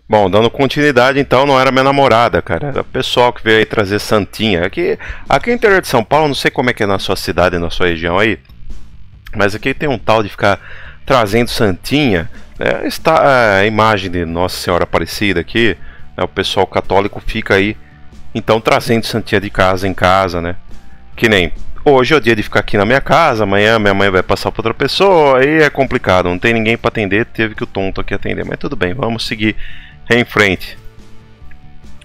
Bom, dando continuidade, então, não era minha namorada, cara. Era o pessoal que veio aí trazer santinha. Aqui no interior de São Paulo, não sei como é que é na sua cidade, na sua região aí, mas aqui tem um tal de ficar trazendo santinha. Está a imagem de Nossa Senhora Aparecida aqui, né, o pessoal católico fica aí, então, trazendo santinha de casa em casa, né? Que nem hoje é o dia de ficar aqui na minha casa, amanhã minha mãe vai passar para outra pessoa, aí é complicado, não tem ninguém para atender, teve que o tonto aqui atender, mas tudo bem, vamos seguir em frente.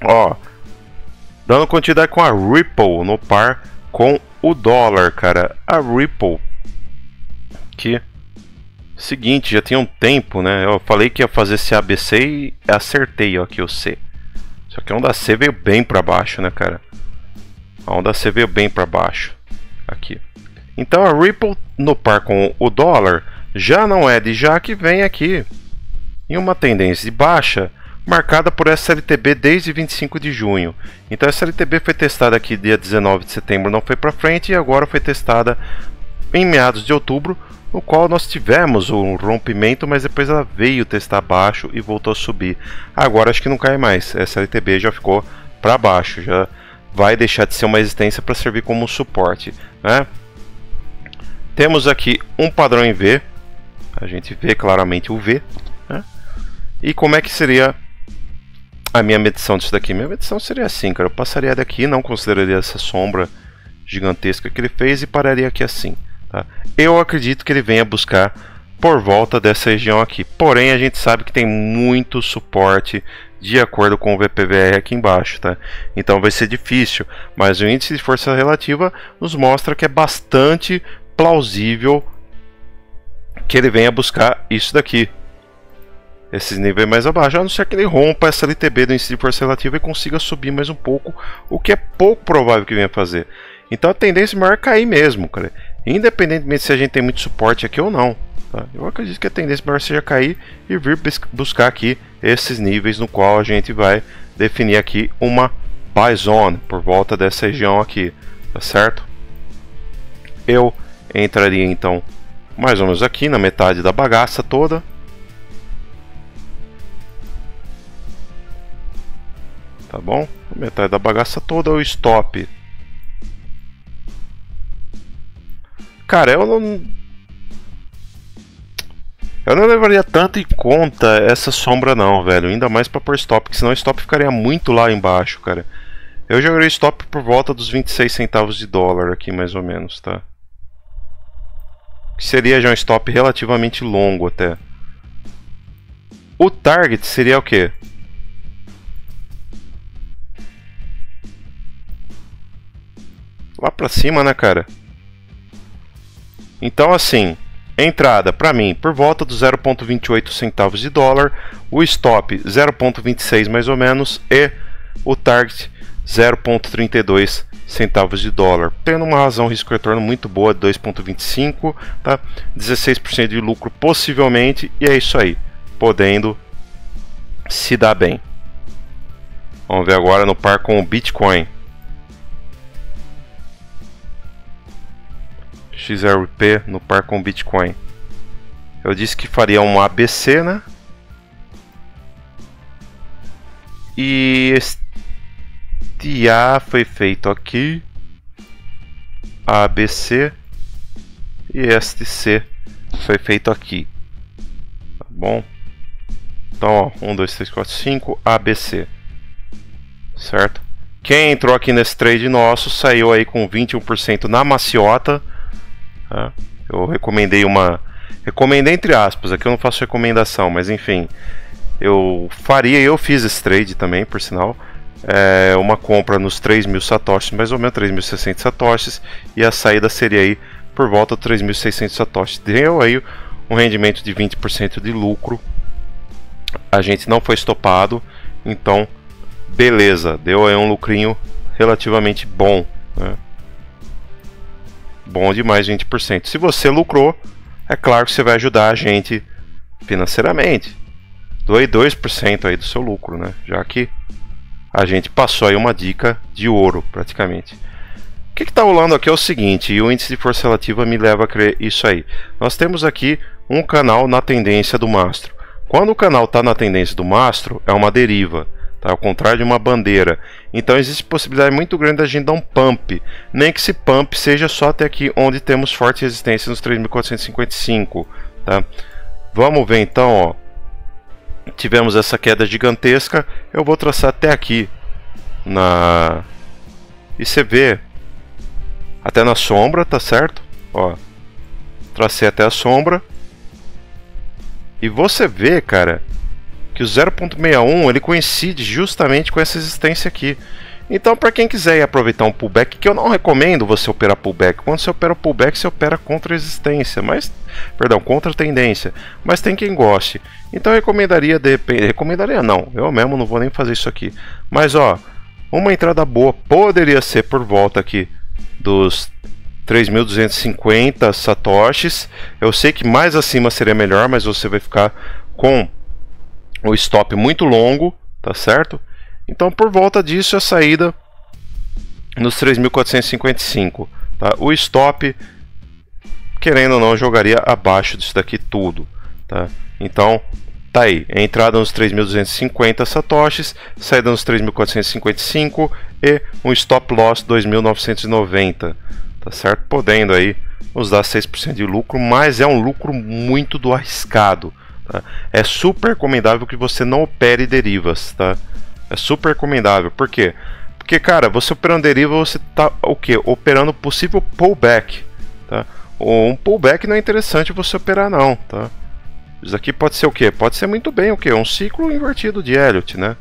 Ó, dando continuidade com a Ripple no par com o dólar, cara. A Ripple, que seguinte, já tinha um tempo, né? Eu falei que ia fazer esse ABC e acertei, ó, aqui o C. Só que a onda C veio bem para baixo, né, cara? A onda C veio bem para baixo aqui. Então a Ripple no par com o dólar já não é de já que vem aqui em uma tendência de baixa, marcada por SLTB desde 25 de junho. Então a SLTB foi testada aqui dia 19 de setembro, não foi para frente, e agora foi testada em meados de outubro, no qual nós tivemos um rompimento, mas depois ela veio testar baixo e voltou a subir. Agora acho que não cai mais, a SLTB já ficou para baixo, já vai deixar de ser uma resistência para servir como um suporte, né? Temos aqui um padrão em V, a gente vê claramente o V, né? E como é que seria a minha medição disso daqui? Minha medição seria assim, cara. Eu passaria daqui, não consideraria essa sombra gigantesca que ele fez e pararia aqui assim, tá? Eu acredito que ele venha buscar por volta dessa região aqui. Porém, a gente sabe que tem muito suporte de acordo com o VPVR aqui embaixo, tá? Então vai ser difícil. Mas o índice de força relativa nos mostra que é bastante plausível que ele venha buscar isso daqui, esses níveis mais abaixo, a não ser que ele rompa essa LTB do índice de força relativa e consiga subir mais um pouco, o que é pouco provável que venha fazer. Então a tendência maior é cair mesmo, cara, independentemente se a gente tem muito suporte aqui ou não, tá? Eu acredito que a tendência maior seja cair e vir buscar aqui esses níveis no qual a gente vai definir aqui uma buy zone por volta dessa região aqui, tá certo? Eu entraria então mais ou menos aqui na metade da bagaça toda. Tá bom? Metade da bagaça toda, o stop. Cara, eu não levaria tanto em conta essa sombra não, velho. Ainda mais pra pôr stop, porque senão o stop ficaria muito lá embaixo, cara. Eu jogaria stop por volta dos 26 centavos de dólar aqui, mais ou menos, tá? Que seria já um stop relativamente longo até. O target seria o quê? Lá pra cima, né, cara? Então, assim, entrada pra mim por volta dos 0,28 centavos de dólar, o stop 0,26 mais ou menos e o target 0,32 centavos de dólar, tendo uma razão risco-retorno muito boa de 2,25, tá? 16% de lucro possivelmente, e é isso aí, podendo se dar bem. Vamos ver agora no par com o Bitcoin. XRP no par com Bitcoin. Eu disse que faria um ABC, né? E este A foi feito aqui, ABC, e este C foi feito aqui, tá bom? Então, ó, 1, 2, 3, 4, 5, ABC, certo? Quem entrou aqui nesse trade nosso saiu aí com 21% na maciota. Eu recomendei recomendei entre aspas, aqui eu não faço recomendação, mas enfim, eu fiz esse trade também, por sinal, uma compra nos 3.000 satoshis, mais ou menos 3.600 satoshis, e a saída seria aí por volta de 3.600 satoshis, deu aí um rendimento de 20% de lucro, a gente não foi estopado, então beleza, deu aí um lucrinho relativamente bom, né? Bom demais, 20%. Se você lucrou, é claro que você vai ajudar a gente financeiramente. Doe 2% aí do seu lucro, né? Já que a gente passou aí uma dica de ouro, praticamente. O que está rolando aqui é o seguinte, e o índice de força relativa me leva a crer isso aí. Nós temos aqui um canal na tendência do mastro. Quando o canal está na tendência do mastro, é uma deriva, tá? Ao contrário de uma bandeira. Então existe possibilidade muito grande da gente dar um pump, nem que esse pump seja só até aqui onde temos forte resistência nos 3.455, tá? Vamos ver então, ó. Tivemos essa queda gigantesca, eu vou traçar até aqui e você vê até na sombra, tá certo? Ó, tracei até a sombra e você vê, cara, que o 0.61 ele coincide justamente com essa resistência aqui. Então, para quem quiser ir aproveitar um pullback, que eu não recomendo você operar pullback. Quando você opera pullback, você opera contra resistência, contra tendência. Mas tem quem goste. Então, eu recomendaria, recomendaria não, eu mesmo não vou nem fazer isso aqui. Mas, ó, uma entrada boa poderia ser por volta aqui dos 3.250 satoshis. Eu sei que mais acima seria melhor, mas você vai ficar com o stop muito longo, tá certo? Então, por volta disso, a saída nos 3.455. Tá? O stop, querendo ou não, jogaria abaixo disso daqui tudo. Tá? Então, tá aí. Entrada nos 3.250 satoshis, saída nos 3.455 e um stop loss 2.990. Tá certo? Podendo aí nos dar 6% de lucro, mas é um lucro muito do arriscado. Tá? É super recomendável que você não opere derivas, tá? É super recomendável. Por quê? Porque, cara, você operando deriva, você tá o quê? Operando possível pullback, tá? Um pullback não é interessante você operar não, tá? Isso aqui pode ser o quê? Pode ser muito bem o quê? Um ciclo invertido de Elliott, né?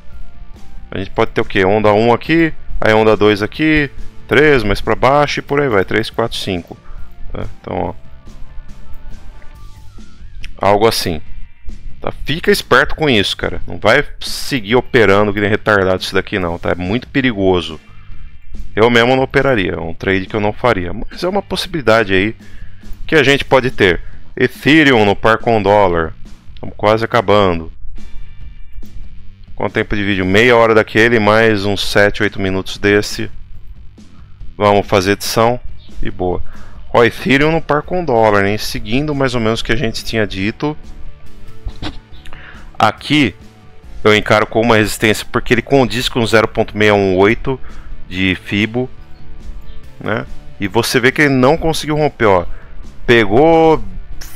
A gente pode ter o quê? Onda 1 aqui, aí onda 2 aqui, 3 mais para baixo e por aí vai, 3, 4, 5. Tá? Então, ó, algo assim. Tá? Fica esperto com isso, cara. Não vai seguir operando que nem retardado isso daqui não, tá? É muito perigoso. Eu mesmo não operaria, é um trade que eu não faria. Mas é uma possibilidade aí que a gente pode ter. Ethereum no par com dólar. Estamos quase acabando. Quanto tempo de vídeo? Meia hora daquele, mais uns 7, 8 minutos desse. Vamos fazer edição e boa. Ó, Ethereum no par com dólar, hein? Seguindo mais ou menos o que a gente tinha dito. Aqui eu encaro como uma resistência porque ele condiz com 0.618 de Fibo, né? E você vê que ele não conseguiu romper, ó. Pegou,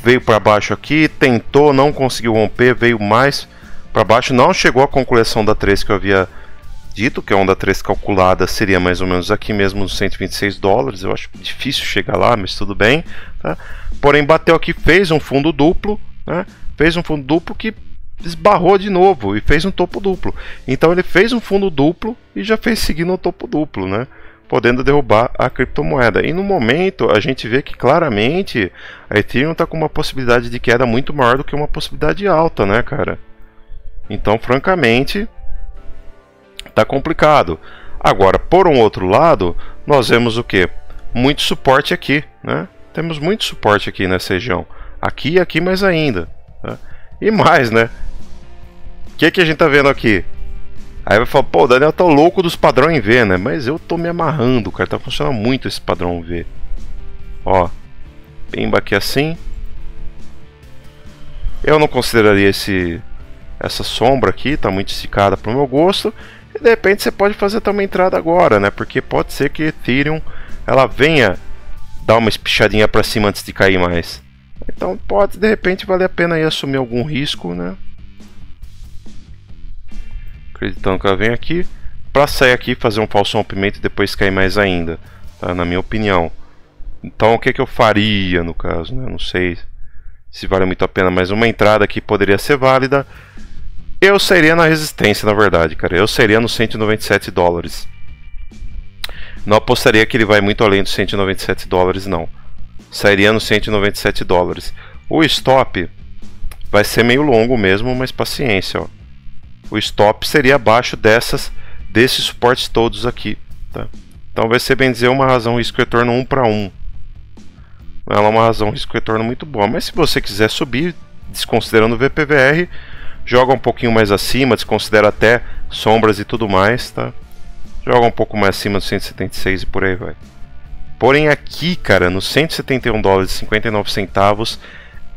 veio para baixo aqui, tentou, não conseguiu romper, veio mais para baixo, não chegou à concluição da 3 que eu havia dito, que a onda 3 calculada seria mais ou menos aqui mesmo nos 126 dólares. Eu acho difícil chegar lá, mas tudo bem, tá? Porém bateu aqui, fez um fundo duplo, né? Fez um fundo duplo que esbarrou de novo e fez um topo duplo. Então ele fez um fundo duplo e já fez seguindo o topo duplo, né? Podendo derrubar a criptomoeda. E no momento a gente vê que claramente a Ethereum está com uma possibilidade de queda muito maior do que uma possibilidade alta, né, cara? Então, francamente, tá complicado. Agora, por um outro lado, nós vemos o que? Muito suporte aqui, né? Temos muito suporte aqui nessa região. Aqui e aqui mais ainda, tá? E mais, né? O que a gente tá vendo aqui? Aí vai falar, pô, o Daniel tá louco dos padrão em V, né? Mas eu tô me amarrando, cara. Tá funcionando muito esse padrão V. Ó. Pimba aqui assim. Eu não consideraria essa sombra aqui. Tá muito esticada pro meu gosto. E de repente você pode fazer até uma entrada agora, né? Porque pode ser que Ethereum ela venha dar uma espichadinha pra cima antes de cair mais. Então pode de repente valer a pena aí assumir algum risco, né? Acreditando que ela vem aqui para sair aqui, fazer um falso rompimento e depois cair mais ainda, tá? Na minha opinião. Então o que eu faria no caso, né? Não sei se vale muito a pena, mas uma entrada aqui poderia ser válida. Eu sairia na resistência, na verdade, cara. Eu sairia nos 197 dólares. Não apostaria que ele vai muito além dos 197 dólares, não. Sairia nos 197 dólares. O stop vai ser meio longo mesmo, mas paciência, ó. O stop seria abaixo desses suportes todos aqui, tá? Então vai ser, bem dizer, uma razão risco-retorno 1 para 1. Ela é uma razão risco-retorno muito boa. Mas se você quiser subir, desconsiderando o VPVR, joga um pouquinho mais acima, desconsidera até sombras e tudo mais, tá? Joga um pouco mais acima dos 176 e por aí vai. Porém aqui, cara, nos 171 dólares e 59 centavos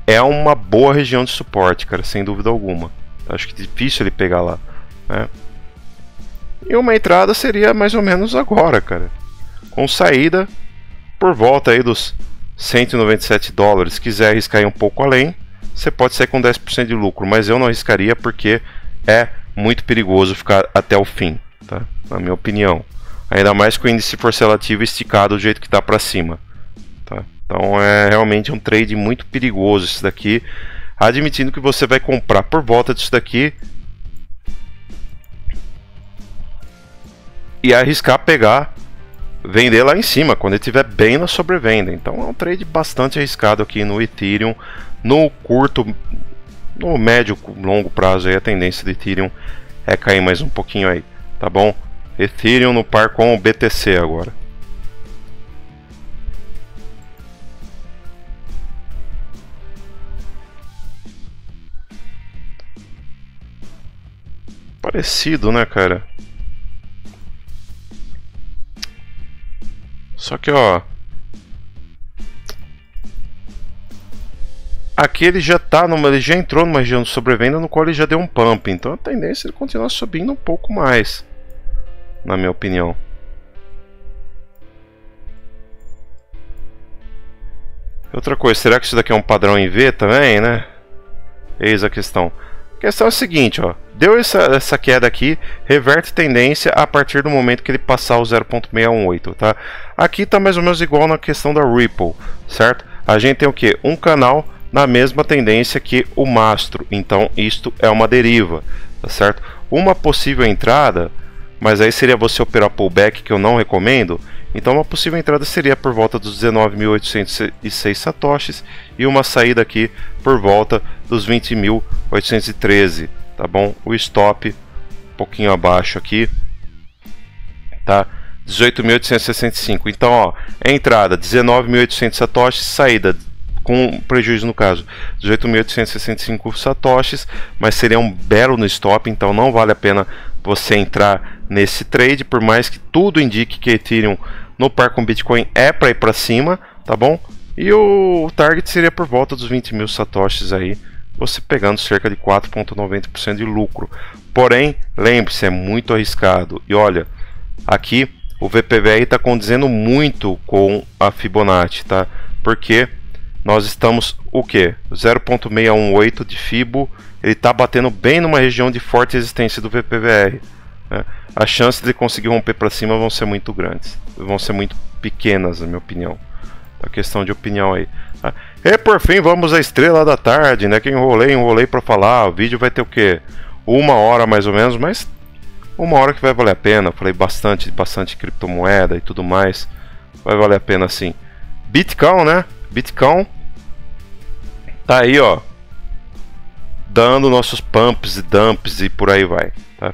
é uma boa região de suporte, cara, sem dúvida alguma. Acho que é difícil ele pegar lá, né? E uma entrada seria mais ou menos agora, cara, com saída por volta aí dos 197 dólares. Se quiser arriscar ir um pouco além, você pode sair com 10% de lucro, mas eu não arriscaria porque é muito perigoso ficar até o fim, tá? Na minha opinião. Ainda mais que o índice for seletivo esticado do jeito que está para cima, tá? Então é realmente um trade muito perigoso isso daqui, admitindo que você vai comprar por volta disso daqui e arriscar pegar, vender lá em cima quando ele estiver bem na sobrevenda. Então é um trade bastante arriscado aqui no Ethereum. No curto, no médio, longo prazo aí, a tendência do Ethereum é cair mais um pouquinho aí, tá bom? Ethereum no par com o BTC agora. Parecido, né, cara? Só que, ó, aqui ele já ele já entrou numa região de sobrevenda no qual ele já deu um pump, então a tendência é ele continuar subindo um pouco mais, na minha opinião. Outra coisa, será que isso daqui é um padrão em V também, né? Eis a questão. A questão é a seguinte, ó, deu essa queda aqui, reverte tendência a partir do momento que ele passar o 0.618, tá? Aqui tá mais ou menos igual na questão da Ripple, certo? A gente tem o que? Um canal na mesma tendência que o mastro, então isto é uma deriva, tá certo? Uma possível entrada, mas aí seria você operar pullback, que eu não recomendo. Então uma possível entrada seria por volta dos 19.806 satoshis e uma saída aqui por volta dos 20.813, tá bom? O stop um pouquinho abaixo aqui, tá? 18.865. Então, ó, entrada 19.800 satoshis, saída com prejuízo no caso 18.865 satoshis, mas seria um belo no stop, então não vale a pena você entrar nesse trade, por mais que tudo indique que Ethereum no par com Bitcoin é para ir para cima, tá bom? E o target seria por volta dos 20 mil satoshis aí, você pegando cerca de 4,90% de lucro. Porém, lembre-se, é muito arriscado. E olha, aqui o VPVI está condizendo muito com a Fibonacci, tá? Porque nós estamos o que? 0.618 de Fibo, ele está batendo bem numa região de forte resistência do VPVR, né? As chances de conseguir romper para cima vão ser muito grandes, vão ser muito pequenas, na minha opinião. A questão de opinião aí. E por fim, vamos à estrela da tarde, né? Que enrolei para falar. O vídeo vai ter o que? 1 hora mais ou menos, mas 1 hora que vai valer a pena. Falei bastante criptomoeda e tudo mais. Vai valer a pena sim. Bitcoin, né? Bitcoin tá aí, ó, dando nossos pumps e dumps e por aí vai, tá?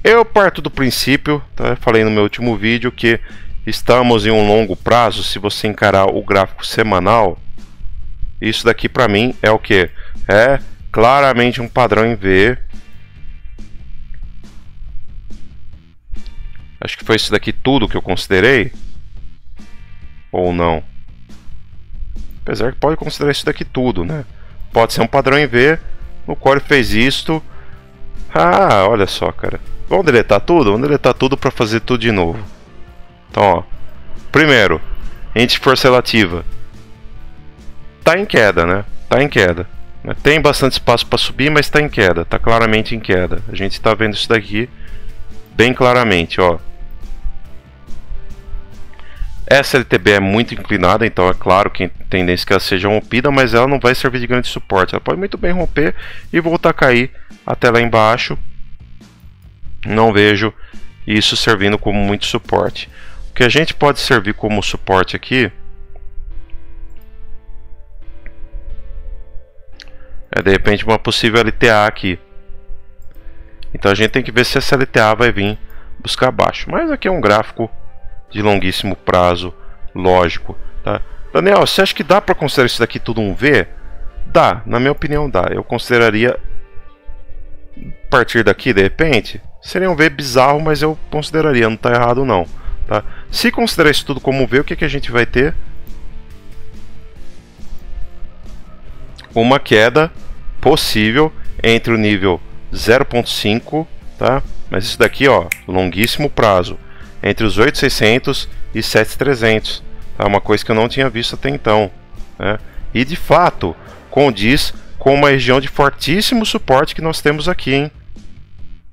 Eu parto do princípio, tá? Falei no meu último vídeo que estamos em um longo prazo. Se você encarar o gráfico semanal, isso daqui para mim é o que? É claramente um padrão em V. Acho que foi isso daqui tudo que eu considerei, ou não? Apesar que pode considerar isso daqui tudo, né? Pode ser um padrão em V, no qual ele fez isto. Ah, olha só, cara. Vamos deletar tudo? Vamos deletar tudo para fazer tudo de novo. Então, ó. Primeiro, índice de força relativa. Tá em queda, né? Tá em queda. Tem bastante espaço para subir, mas tá em queda. Tá claramente em queda. A gente tá vendo isso daqui bem claramente, ó. Essa LTB é muito inclinada, então é claro que tem tendência que ela seja rompida, mas ela não vai servir de grande suporte. Ela pode muito bem romper e voltar a cair até lá embaixo. Não vejo isso servindo como muito suporte. O que a gente pode servir como suporte aqui é de repente uma possível LTA aqui. Então a gente tem que ver se essa LTA vai vir buscar abaixo. Mas aqui é um gráfico de longuíssimo prazo, lógico, tá? Daniel, você acha que dá para considerar isso daqui tudo um V? Dá, na minha opinião dá. Eu consideraria, a partir daqui, de repente, seria um V bizarro, mas eu consideraria, não está errado não, tá? Se considerar isso tudo como um V, o que a gente vai ter? uma queda possível entre o nível 0.5, tá? Mas isso daqui, ó, longuíssimo prazo, entre os 8.600 e 7.300, tá? Uma coisa que eu não tinha visto até então, né? E de fato condiz com uma região de fortíssimo suporte que nós temos aqui, hein?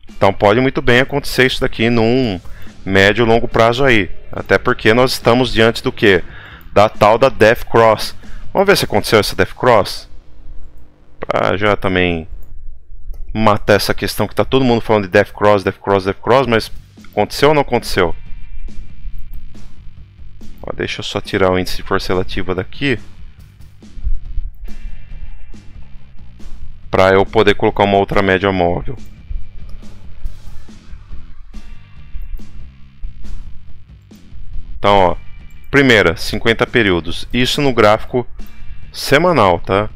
Então pode muito bem acontecer isso daqui num médio e longo prazo aí, até porque nós estamos diante do que? Da tal da Death Cross. Vamos ver se aconteceu essa Death Cross, para já também matar essa questão que tá todo mundo falando de Death Cross, Death Cross, Death Cross, mas aconteceu ou não aconteceu? Ó, deixa eu só tirar o índice de força relativa daqui, para eu poder colocar uma outra média móvel. Então, ó, primeira, 50 períodos. Isso no gráfico semanal, tá?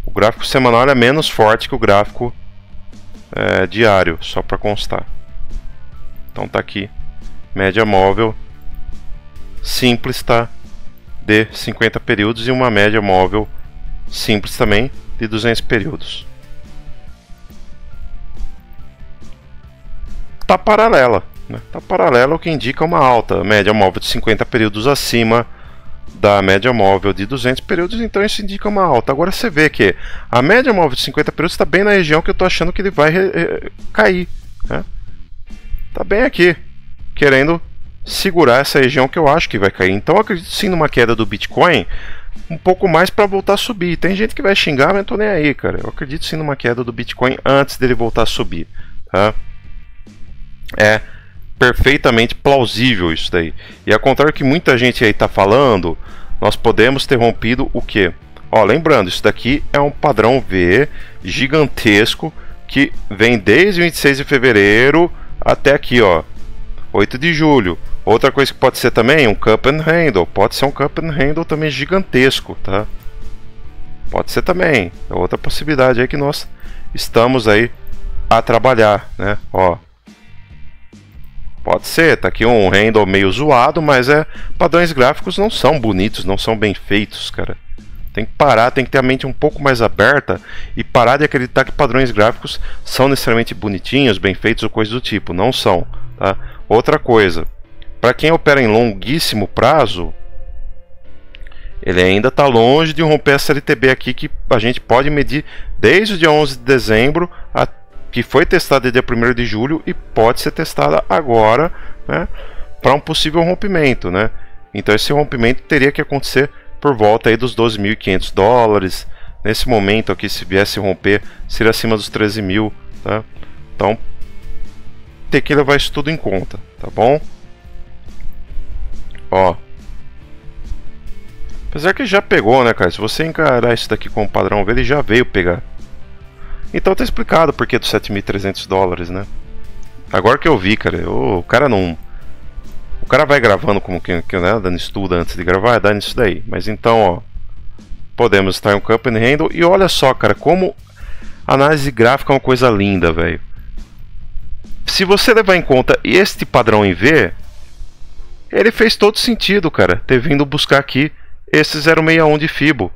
O gráfico semanal é menos forte que o gráfico diário, só para constar. Então tá aqui, média móvel simples, tá? De 50 períodos e uma média móvel simples também de 200 períodos. Tá paralela, né? Tá paralela, o que indica uma alta, média móvel de 50 períodos acima da média móvel de 200 períodos, então isso indica uma alta. Agora você vê que a média móvel de 50 períodos está bem na região que eu estou achando que ele vai cair, né? Tá bem aqui, querendo segurar essa região que eu acho que vai cair. Então eu acredito sim numa queda do Bitcoin um pouco mais para voltar a subir. Tem gente que vai xingar, mas não tô nem aí, cara. Eu acredito sim numa queda do Bitcoin antes dele voltar a subir, tá? É perfeitamente plausível isso daí. E ao contrário que muita gente aí tá falando, nós podemos ter rompido o quê? Ó, lembrando, isso daqui é um padrão V gigantesco que vem desde 26 de fevereiro até aqui, ó, 8 de julho. Outra coisa que pode ser também um cup and handle, pode ser um cup and handle também gigantesco, tá? Pode ser também, é outra possibilidade aí que nós estamos aí a trabalhar, né? Ó, pode ser, tá aqui um handle meio zoado, mas padrões gráficos não são bonitos, não são bem feitos, cara. Tem que parar, tem que ter a mente um pouco mais aberta e parar de acreditar que padrões gráficos são necessariamente bonitinhos, bem feitos ou coisa do tipo. Não são, tá? Outra coisa, para quem opera em longuíssimo prazo, ele ainda está longe de romper essa LTB aqui, que a gente pode medir desde o dia 11 de dezembro, que foi testada dia 1º de julho e pode ser testada agora, né, para um possível rompimento, né? Então esse rompimento teria que acontecer por volta aí dos 12.500 dólares. Nesse momento aqui, se viesse romper, seria acima dos 13 mil, tá? Então tem que levar isso tudo em conta, tá bom? Ó, apesar que já pegou, né, cara? Se você encarar isso daqui como padrão V, ele já veio pegar. Então tá explicado por que dos 7.300 dólares, né? Agora que eu vi, cara, o cara não... O cara vai gravando como que né, dando estudo antes de gravar, é dando isso daí. Mas então, ó, podemos estar em um cup and handle. E olha só, cara, como análise gráfica é uma coisa linda, velho. Se você levar em conta este padrão em V, ele fez todo sentido, cara, ter vindo buscar aqui esse 0,61 de Fibo.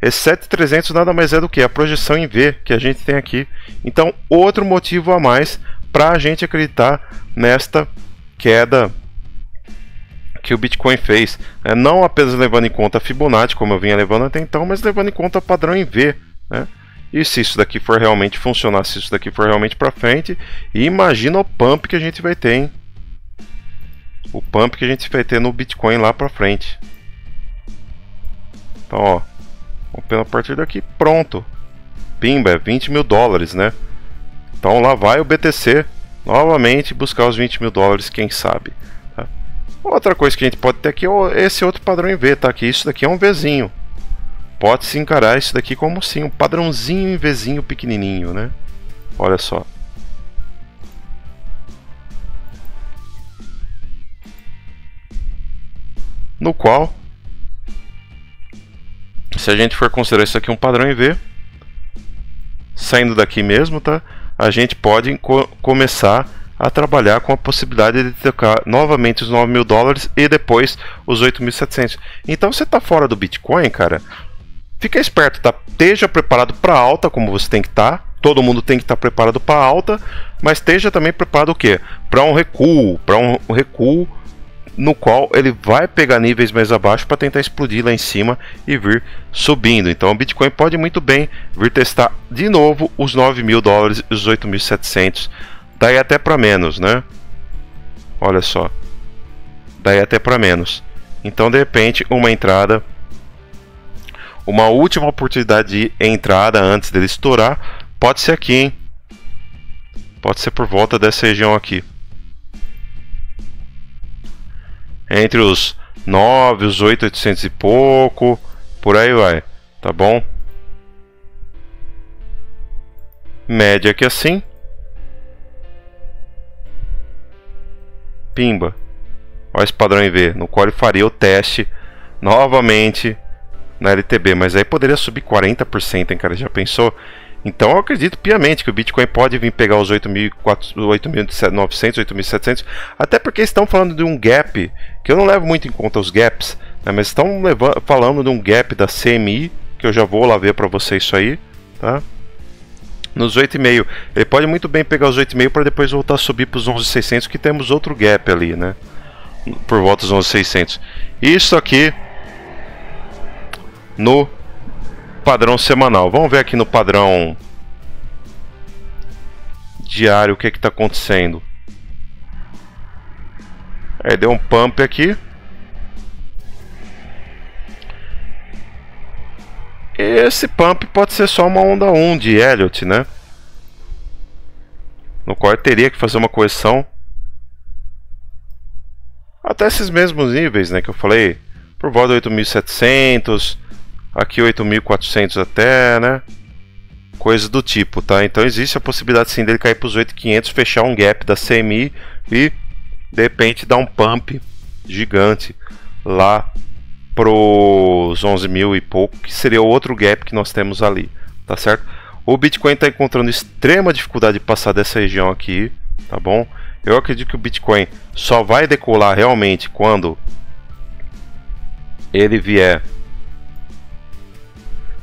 Esse 7.300 nada mais é do que a projeção em V que a gente tem aqui. Então, outro motivo a mais para a gente acreditar nesta queda que o Bitcoin fez. Não apenas levando em conta a Fibonacci, como eu vinha levando até então, mas levando em conta o padrão em V, né? E se isso daqui for realmente funcionar, se isso daqui for realmente para frente, e imagina o pump que a gente vai ter, hein? O pump que a gente vai ter no Bitcoin lá para frente. Então, ó, rompendo a partir daqui, pronto. Pimba, é 20 mil dólares, né? Então lá vai o BTC novamente buscar os 20 mil dólares, quem sabe. Tá? Outra coisa que a gente pode ter aqui é esse outro padrão em V, tá? Que isso daqui é um Vzinho. Pode-se encarar isso daqui como sim, um padrãozinho em Vzinho pequenininho, né? Olha só. No qual, se a gente for considerar isso aqui um padrão em V, saindo daqui mesmo, tá? A gente pode começar a trabalhar com a possibilidade de tocar novamente os 9 mil dólares e depois os 8.700. Então você tá fora do Bitcoin, cara, fica esperto, tá? Esteja preparado para alta, como você tem que estar. Todo mundo tem que estar preparado para alta, mas esteja também preparado o quê? Para um recuo no qual ele vai pegar níveis mais abaixo para tentar explodir lá em cima e vir subindo. Então o Bitcoin pode muito bem vir testar de novo os 9 mil dólares e os 8.700, daí até para menos, né? Olha só, daí até para menos. Então de repente uma entrada, uma última oportunidade de entrada antes dele estourar, pode ser aqui, hein? Pode ser por volta dessa região aqui. Entre os 9, os 8.800 e pouco, por aí vai, tá bom? Média aqui assim. Pimba. Olha esse padrão em V, no qual ele faria o teste novamente na LTB, mas aí poderia subir 40%, hein, cara? Já pensou? Então eu acredito piamente que o Bitcoin pode vir pegar os 8.900, 8.700, até porque estão falando de um gap, que eu não levo muito em conta os gaps, né, mas estão falando de um gap da CMI, que eu já vou lá ver para vocês isso aí, tá? Nos 8,5, ele pode muito bem pegar os 8,5 para depois voltar a subir para os 11.600, que temos outro gap ali, né? Por volta dos 11.600. Isso aqui no padrão semanal. Vamos ver aqui no padrão diário o que está acontecendo. Aí deu um pump aqui. Esse pump pode ser só uma onda 1 de Elliott, né? No qual eu teria que fazer uma correção até esses mesmos níveis, né, que eu falei, por volta de 8.700, aqui 8.400 até, né? Coisa do tipo, tá? Então existe a possibilidade sim dele cair para os 8.500, fechar um gap da CMI e de repente dar um pump gigante lá pros 11 mil e pouco, que seria o outro gap que nós temos ali, tá certo? O Bitcoin está encontrando extrema dificuldade de passar dessa região aqui, tá bom? Eu acredito que o Bitcoin só vai decolar realmente quando ele vier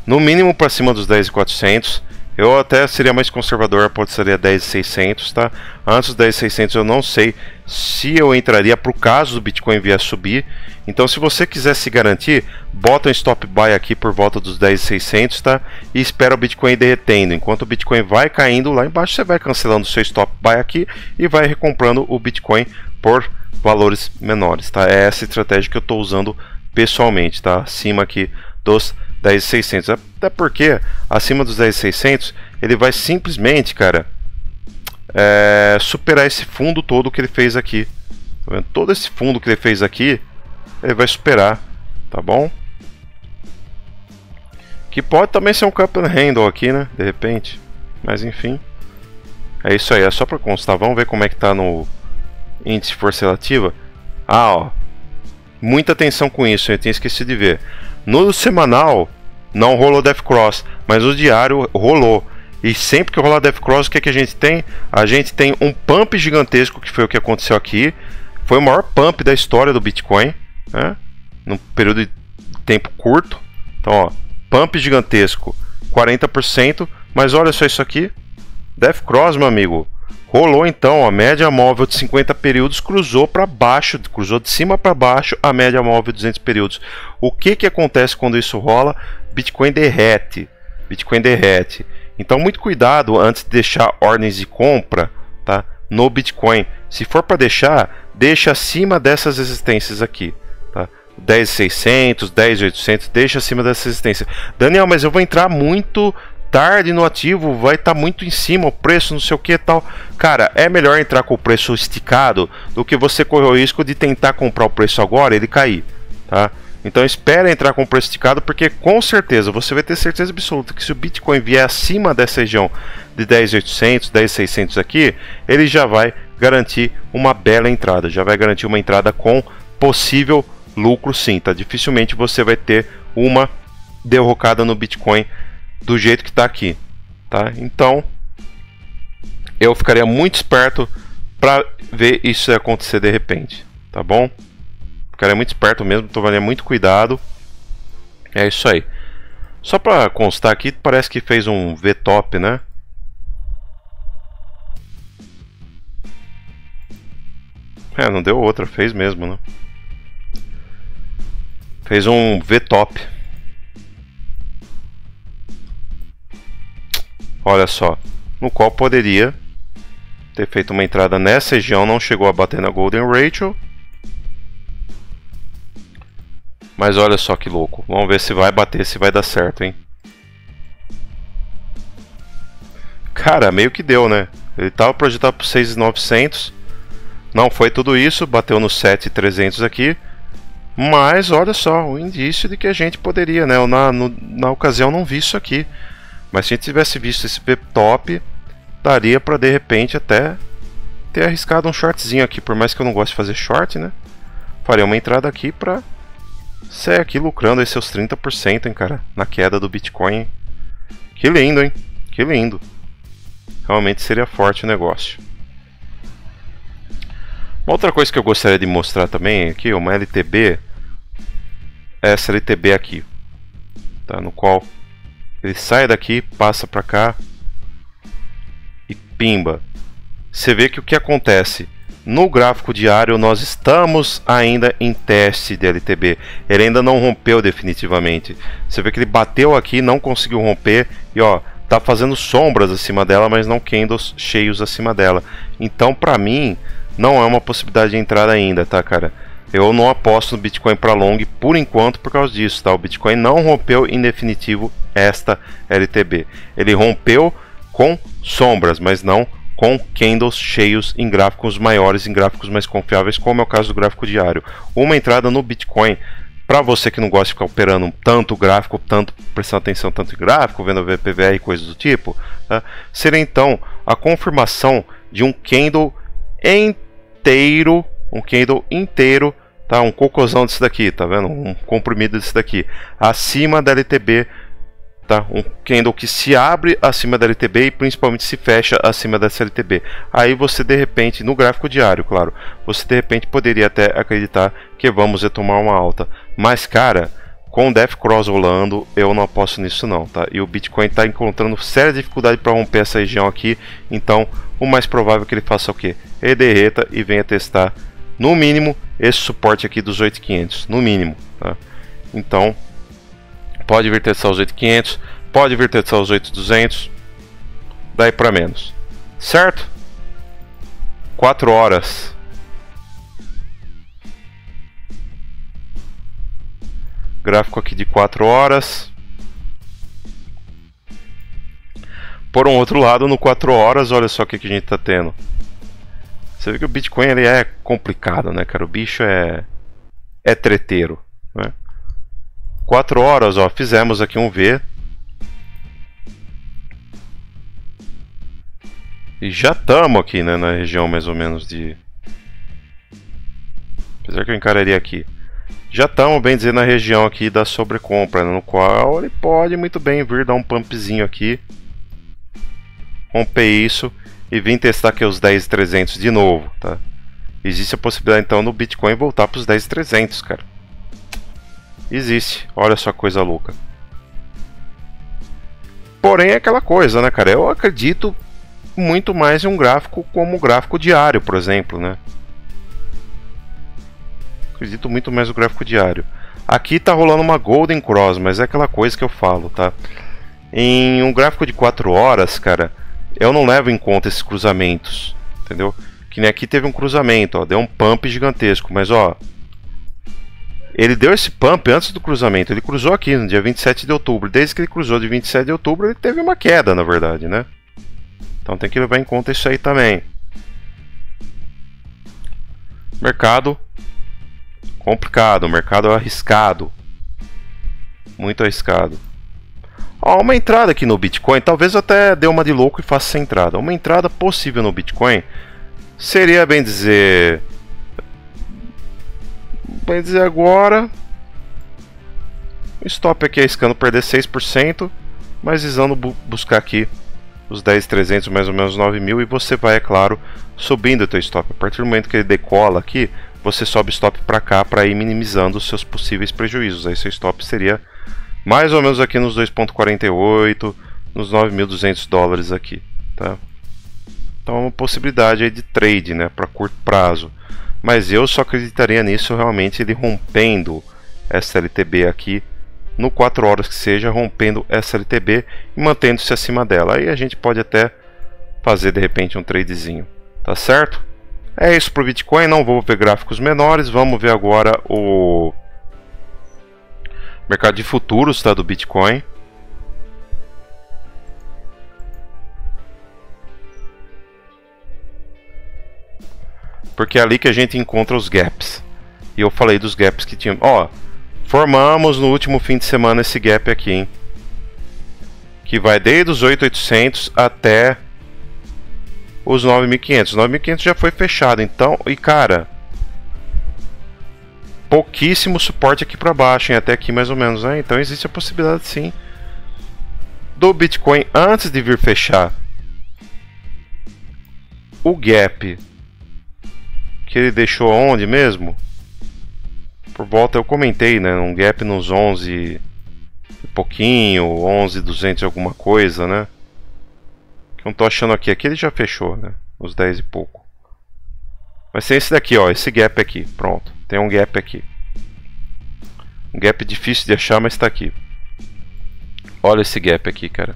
no mínimo para cima dos 10.400. Eu até seria mais conservador, pode ser 10.600, tá? Antes dos 10.600 eu não sei se eu entraria para o caso do Bitcoin vier subir. Então se você quiser se garantir, bota um stop buy aqui por volta dos 10.600, tá? E espera o Bitcoin derretendo. Enquanto o Bitcoin vai caindo lá embaixo, você vai cancelando o seu stop buy aqui e vai recomprando o Bitcoin por valores menores, tá? É essa estratégia que eu estou usando pessoalmente, tá? Acima aqui dos 10.600, até porque acima dos 10.600 ele vai simplesmente, cara, superar esse fundo todo que ele fez aqui, tá vendo? Todo esse fundo que ele fez aqui ele vai superar, tá bom? Que pode também ser um cup and handle aqui, né, de repente, mas enfim, é isso aí, é só para constar. Vamos ver como é que tá no índice de força relativa. Ó, muita atenção com isso, eu tinha esquecido de ver. No semanal não rolou Death Cross, mas no diário rolou. E sempre que rolar Death Cross, o que a gente tem? A gente tem um pump gigantesco, que foi o que aconteceu aqui. Foi o maior pump da história do Bitcoin, né? Num período de tempo curto. Então, ó, pump gigantesco, 40%. Mas olha só isso aqui. Death Cross, meu amigo. Rolou então, a média móvel de 50 períodos cruzou para baixo, cruzou de cima para baixo a média móvel de 200 períodos. O que acontece quando isso rola? Bitcoin derrete. Bitcoin derrete. Então muito cuidado antes de deixar ordens de compra, tá, no Bitcoin. Se for para deixar, deixa acima dessas resistências aqui, tá? 10.600, 10.800, deixa acima dessa resistência. Daniel, mas eu vou entrar muito tarde no ativo, vai estar muito em cima o preço, não sei o que tal. Cara, é melhor entrar com o preço esticado do que você correr o risco de tentar comprar o preço agora e ele cair, tá? Então espera entrar com o preço esticado, porque com certeza, você vai ter certeza absoluta que se o Bitcoin vier acima dessa região de 10.800, 10.600 aqui, ele já vai garantir uma bela entrada, já vai garantir uma entrada com possível lucro sim, tá? Dificilmente você vai ter uma derrocada no Bitcoin do jeito que está aqui, tá? Então eu ficaria muito esperto para ver isso acontecer de repente, tá bom? Ficaria muito esperto mesmo, tomaria muito cuidado. É isso aí. Só para constar aqui, parece que fez um V-top, né? É, não deu outra, fez mesmo, né? Fez um V-top. Olha só, no qual poderia ter feito uma entrada nessa região, não chegou a bater na Golden Rachel. Mas olha só que louco, vamos ver se vai bater, se vai dar certo, hein? Cara, meio que deu, né? Ele estava projetado para 6.900, não foi tudo isso, bateu no 7.300 aqui. Mas olha só, o indício de que a gente poderia, né? Eu na ocasião não vi isso aqui. Mas se a gente tivesse visto esse top, daria para de repente até ter arriscado um shortzinho aqui. Por mais que eu não goste de fazer short, né? Faria uma entrada aqui para sair aqui lucrando aí seus 30%, hein, cara? Na queda do Bitcoin. Que lindo, hein? Que lindo. Realmente seria forte o negócio. Uma outra coisa que eu gostaria de mostrar também aqui, uma LTB. Essa LTB aqui, tá? No qual ele sai daqui, passa para cá e pimba. Você vê que o que acontece no gráfico diário, nós estamos ainda em teste de LTB. Ele ainda não rompeu definitivamente. Você vê que ele bateu aqui, não conseguiu romper e ó, tá fazendo sombras acima dela, mas não candles cheios acima dela. Então, para mim, não é uma possibilidade de entrada ainda, tá, cara? Eu não aposto no Bitcoin para long por enquanto por causa disso, tá? O Bitcoin não rompeu em definitivo esta LTB. Ele rompeu com sombras, mas não com candles cheios em gráficos maiores, em gráficos mais confiáveis, como é o caso do gráfico diário. Uma entrada no Bitcoin, para você que não gosta de ficar operando tanto gráfico, tanto prestando atenção tanto em gráfico, vendo a VPVR e coisas do tipo, tá? Seria então a confirmação de um candle inteiro, tá? Um cocôzão desse daqui, tá vendo? Um comprimido desse daqui, acima da LTB, tá? Um candle que se abre acima da LTB e principalmente se fecha acima dessa LTB. Aí você de repente, no gráfico diário, claro, você de repente poderia até acreditar que vamos retomar uma alta. Mas cara, com o Death Cross rolando, eu não aposto nisso não, tá? E o Bitcoin está encontrando séria dificuldade para romper essa região aqui, então o mais provável é que ele faça o quê? Ele derreta e venha testar no mínimo esse suporte aqui dos 8.500, no mínimo, tá? Então pode vir testar os 8.500, pode vir testar os 8.200, daí para menos, certo? 4 horas. Gráfico aqui de 4 horas. Por um outro lado, no 4 horas, olha só o que a gente está tendo. Você vê que o Bitcoin ele é complicado, né, cara? O bicho é treteiro, né? 4 horas, ó, fizemos aqui um V. E já estamos aqui, né, na região mais ou menos de... Apesar que eu encararia aqui. Já estamos, bem dizer, na região aqui da sobrecompra, né, no qual ele pode muito bem vir dar um pumpzinho aqui. Romper isso e vir testar aqui os 10.300 de novo, tá? Existe a possibilidade então do Bitcoin voltar para os 10.300, cara. Existe, olha só que coisa louca. Porém é aquela coisa, né, cara? Eu acredito muito mais em um gráfico como o gráfico diário, por exemplo, né? Acredito muito mais no gráfico diário. Aqui tá rolando uma Golden Cross, mas é aquela coisa que eu falo, tá? Em um gráfico de 4 horas, cara, eu não levo em conta esses cruzamentos, entendeu? Que nem aqui teve um cruzamento, ó, deu um pump gigantesco, mas ó, ele deu esse pump antes do cruzamento, ele cruzou aqui no dia 27 de outubro, desde que ele cruzou de 27 de outubro ele teve uma queda, na verdade, né? Então tem que levar em conta isso aí também. Mercado complicado, mercado arriscado, muito arriscado. Ó, uma entrada aqui no Bitcoin, talvez até dê uma de louco e faça essa entrada. Uma entrada possível no Bitcoin seria, bem dizer agora, o stop aqui arriscando perder 6%, mas visando buscar aqui os 10.300, mais ou menos 9.000, e você vai, é claro, subindo o teu stop. A partir do momento que ele decola aqui, você sobe o stop para cá para ir minimizando os seus possíveis prejuízos. Aí seu stop seria mais ou menos aqui nos 2,48, nos 9.200 dólares aqui, tá? Então é uma possibilidade aí de trade, né, para curto prazo. Mas eu só acreditaria nisso realmente ele rompendo essa LTB aqui no 4 horas que seja, rompendo essa LTB e mantendo-se acima dela. Aí a gente pode até fazer de repente um tradezinho, tá certo? É isso para o Bitcoin, não vou ver gráficos menores, vamos ver agora o mercado de futuros, tá, do Bitcoin. Porque é ali que a gente encontra os gaps. E eu falei dos gaps que tinha. Ó, formamos no último fim de semana esse gap aqui, hein? Que vai desde os 8.800 até os 9.500. 9.500 já foi fechado, então, e cara, pouquíssimo suporte aqui para baixo, hein? Até aqui mais ou menos, né? Então existe a possibilidade sim do Bitcoin antes de vir fechar o gap que ele deixou onde mesmo? Por volta, eu comentei, né? Um gap nos 11 e pouquinho, 11.200 alguma coisa, né? Que eu não tô achando aqui. Aqui ele já fechou, né? Uns 10 e pouco. Mas tem esse daqui, ó. Esse gap aqui. Pronto. Tem um gap aqui. Um gap difícil de achar, mas tá aqui. Olha esse gap aqui, cara.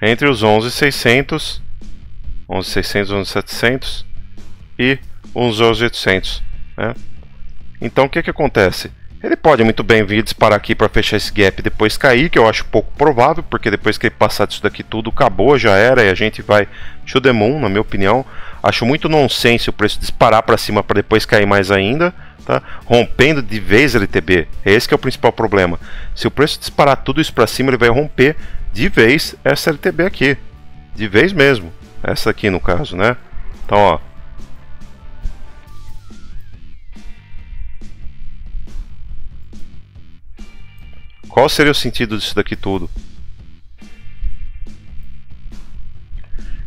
Entre os 11.600, 11.600, 11.700 e uns 11.800, né? Então o que que acontece? Ele pode muito bem vir disparar aqui para fechar esse gap e depois cair, que eu acho pouco provável, porque depois que ele passar disso daqui tudo, acabou, já era, e a gente vai to the moon, na minha opinião. Acho muito nonsense o preço disparar para cima para depois cair mais ainda, tá? Rompendo de vez LTB. Esse que é o principal problema. Se o preço disparar tudo isso para cima, ele vai romper de vez essa LTB aqui. De vez mesmo. Essa aqui no caso, né? Então, ó. Qual seria o sentido disso daqui tudo?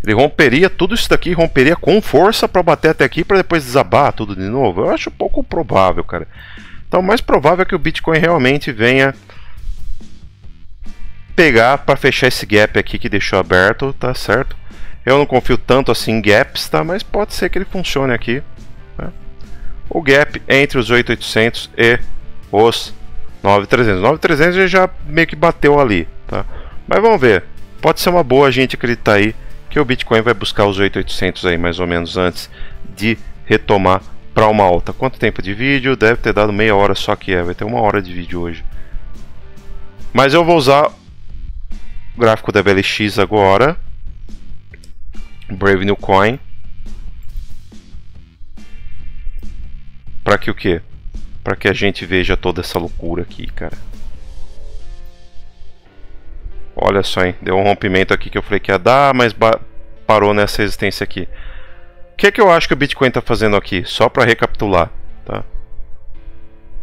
Ele romperia tudo isso daqui, romperia com força para bater até aqui para depois desabar tudo de novo. Eu acho pouco provável, cara. Então, o mais provável é que o Bitcoin realmente venha pegar para fechar esse gap aqui que deixou aberto, tá certo? Eu não confio tanto assim em gaps, tá? Mas pode ser que ele funcione aqui, né? O gap entre os 8.800 e os 9.300. 9.300 ele já meio que bateu ali, tá? Mas vamos ver. Pode ser uma boa a gente acreditar aí que o Bitcoin vai buscar os 8.800 aí mais ou menos antes de retomar para uma alta. Quanto tempo de vídeo? Deve ter dado meia hora só que vai ter 1 hora de vídeo hoje. Mas eu vou usar o gráfico da BLX agora. Brave New Coin. Para que o quê? Para que a gente veja toda essa loucura aqui, cara. Olha só, hein? Deu um rompimento aqui que eu falei que ia dar, mas parou nessa resistência aqui. O que é que eu acho que o Bitcoin está fazendo aqui? Só para recapitular, tá?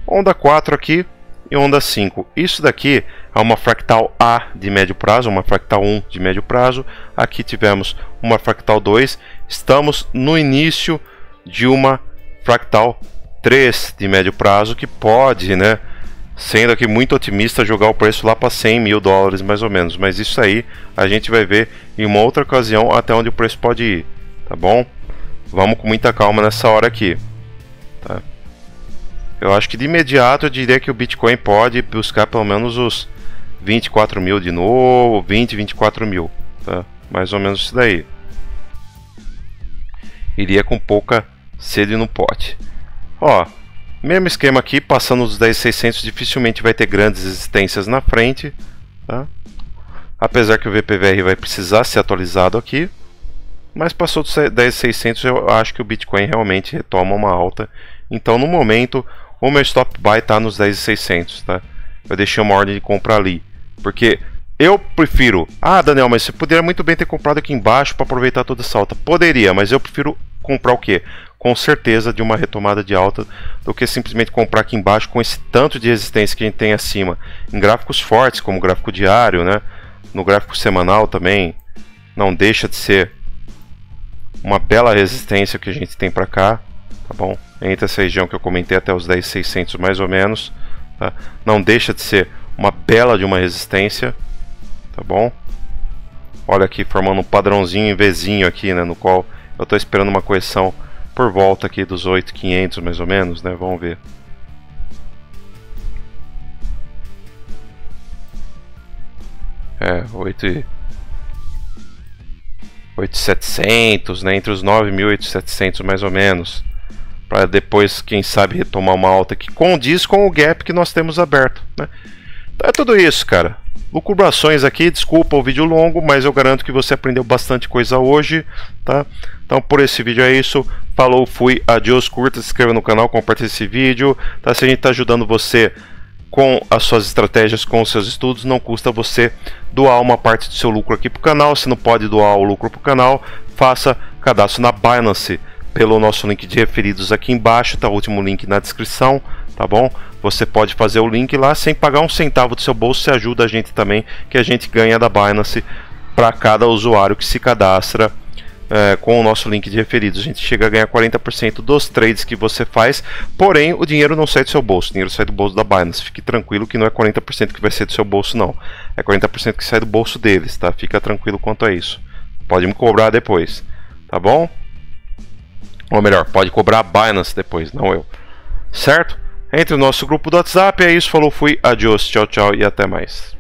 Onda 4 aqui e onda 5. Isso daqui é uma fractal A de médio prazo, uma fractal 1 de médio prazo. Aqui tivemos uma fractal 2. Estamos no início de uma fractal 3 de médio prazo que pode, né, sendo aqui muito otimista, jogar o preço lá para 100 mil dólares mais ou menos. Mas isso aí a gente vai ver em uma outra ocasião até onde o preço pode ir, tá bom? Vamos com muita calma nessa hora aqui, tá? Eu acho que de imediato eu diria que o Bitcoin pode buscar pelo menos os 24 mil de novo, 20, 24 mil, tá? Mais ou menos isso daí. Iria com pouca sede no pote. Ó, mesmo esquema aqui, passando os 10.600 dificilmente vai ter grandes resistências na frente, tá? Apesar que o VPVR vai precisar ser atualizado aqui. Mas passou dos 10.600 eu acho que o Bitcoin realmente retoma uma alta. Então no momento o meu stop buy está nos 10.600, tá? Eu deixei uma ordem de compra ali. Porque eu prefiro... Ah, Daniel, mas você poderia muito bem ter comprado aqui embaixo para aproveitar toda essa alta. Poderia, mas eu prefiro comprar o quê? Com certeza de uma retomada de alta do que simplesmente comprar aqui embaixo com esse tanto de resistência que a gente tem acima. Em gráficos fortes, como o gráfico diário, né? No gráfico semanal também não deixa de ser uma bela resistência que a gente tem para cá, tá bom? Entre essa região que eu comentei até os 10.600 mais ou menos, tá? Não deixa de ser uma bela de uma resistência, tá bom? Olha aqui, formando um padrãozinho em Vzinho aqui, né, no qual eu estou esperando uma correção por volta aqui dos 8.500 mais ou menos, né? Vamos ver. É, 8.700, né? Entre os 9.800 mais ou menos. Para depois, quem sabe, retomar uma alta que condiz com o gap que nós temos aberto, né? Então é tudo isso, cara. Lucubrações aqui, desculpa o vídeo longo, mas eu garanto que você aprendeu bastante coisa hoje, tá? Então por esse vídeo é isso. Falou, fui, adiós, curta, se inscreva no canal, compartilhe esse vídeo, tá? Se a gente está ajudando você com as suas estratégias, com os seus estudos, não custa você doar uma parte do seu lucro aqui para o canal. Se não pode doar o lucro para o canal, faça cadastro na Binance pelo nosso link de referidos aqui embaixo, tá? O último link na descrição, tá bom? Você pode fazer o link lá sem pagar um centavo do seu bolso, você ajuda a gente também, que a gente ganha da Binance para cada usuário que se cadastra com o nosso link de referidos. A gente chega a ganhar 40% dos trades que você faz, porém o dinheiro não sai do seu bolso, o dinheiro sai do bolso da Binance. Fique tranquilo que não é 40% que vai ser do seu bolso não, é 40% que sai do bolso deles, tá? Fica tranquilo quanto a isso. Pode me cobrar depois, tá bom? Ou melhor, pode cobrar a Binance depois, não eu. Certo? Entre o nosso grupo do WhatsApp, é isso, falou, fui, adiós, tchau, tchau e até mais.